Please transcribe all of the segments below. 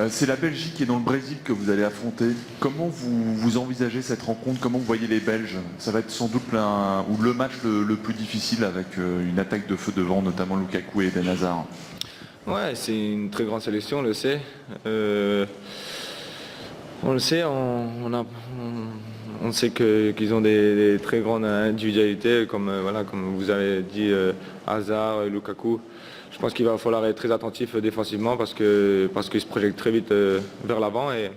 C'est la Belgique et dans le Brésil que vous allez affronter. Comment vous envisagez cette rencontre? Comment vous voyez les Belges? Ça va être sans doute le match le plus difficile avec une attaque de feu devant, notamment Lukaku et Eden Hazard. Ouais, c'est une très grande sélection, on le sait. On le sait, on sait qu'ils ont des très grandes individualités, comme vous avez dit, Hazard, Lukaku. Je pense qu'il va falloir être très attentif défensivement parce qu'ils se projettent très vite vers l'avant. Et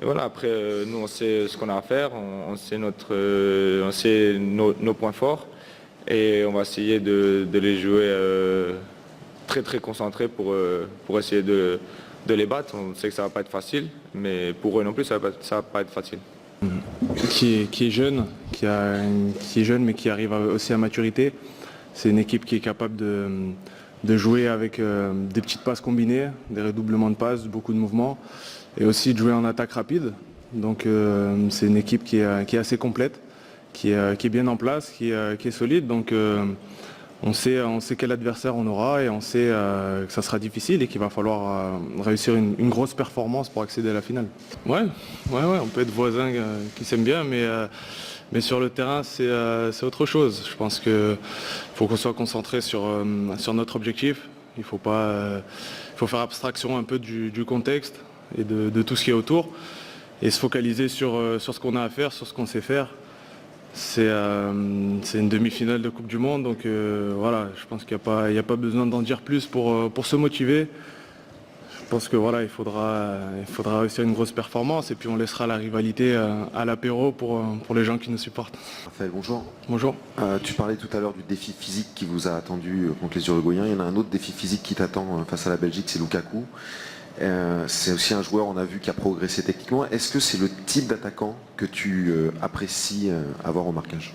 voilà, après, nous, on sait ce qu'on a à faire, on sait nos points forts. Et on va essayer de les jouer très très concentrés pour essayer de les battre. On sait que ça ne va pas être facile, mais pour eux non plus, ça va pas être facile. Qui est jeune, qui est jeune mais qui arrive aussi à maturité. C'est une équipe qui est capable de jouer avec des petites passes combinées, des redoublements de passes, beaucoup de mouvements, et aussi de jouer en attaque rapide. Donc c'est une équipe qui est assez complète, qui est bien en place, qui est solide. Donc on sait quel adversaire on aura et on sait que ça sera difficile et qu'il va falloir réussir une grosse performance pour accéder à la finale. Ouais, on peut être voisins qui s'aiment bien, mais sur le terrain c'est autre chose. Je pense qu'il faut qu'on soit concentré sur notre objectif. Il faut faire abstraction un peu du contexte et de tout ce qui est autour et se focaliser sur ce qu'on a à faire, sur ce qu'on sait faire. C'est une demi-finale de Coupe du Monde, donc voilà, je pense qu'il n'y a pas besoin d'en dire plus pour se motiver. Je pense que voilà, il faudra réussir une grosse performance et puis on laissera la rivalité à l'apéro pour les gens qui nous supportent. Raphaël, bonjour. Bonjour. Tu parlais tout à l'heure du défi physique qui vous a attendu contre les Uruguayens. Il y en a un autre défi physique qui t'attend face à la Belgique, c'est Lukaku. C'est aussi un joueur, on a vu, qui a progressé techniquement. Est-ce que c'est le type d'attaquant que tu apprécies avoir au marquage?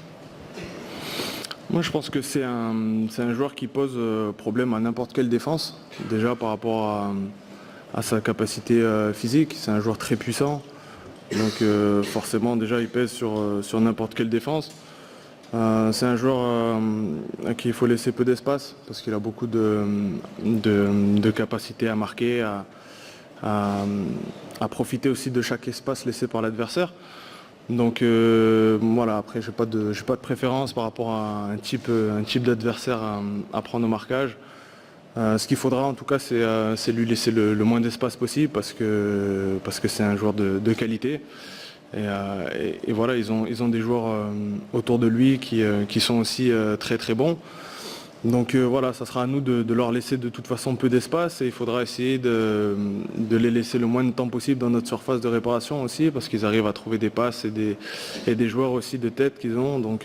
Moi je pense que c'est un joueur qui pose problème à n'importe quelle défense. Déjà par rapport à sa capacité physique, c'est un joueur très puissant. Donc forcément déjà il pèse sur n'importe quelle défense. C'est un joueur à qui il faut laisser peu d'espace parce qu'il a beaucoup de capacité à marquer, à profiter aussi de chaque espace laissé par l'adversaire. Donc voilà, après j'ai pas de préférence par rapport à un type d'adversaire à prendre au marquage. Ce qu'il faudra en tout cas c'est lui laisser le moins d'espace possible parce que c'est un joueur de qualité. Et voilà, ils ont des joueurs autour de lui qui sont aussi très très bons. Donc voilà, ça sera à nous de leur laisser de toute façon peu d'espace et il faudra essayer de les laisser le moins de temps possible dans notre surface de réparation aussi parce qu'ils arrivent à trouver des passes et des joueurs aussi de tête qu'ils ont. Donc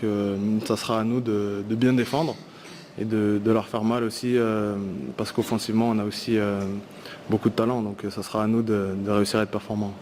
ça sera à nous de bien défendre et de leur faire mal aussi parce qu'offensivement on a aussi beaucoup de talent. Donc ça sera à nous de réussir à être performants.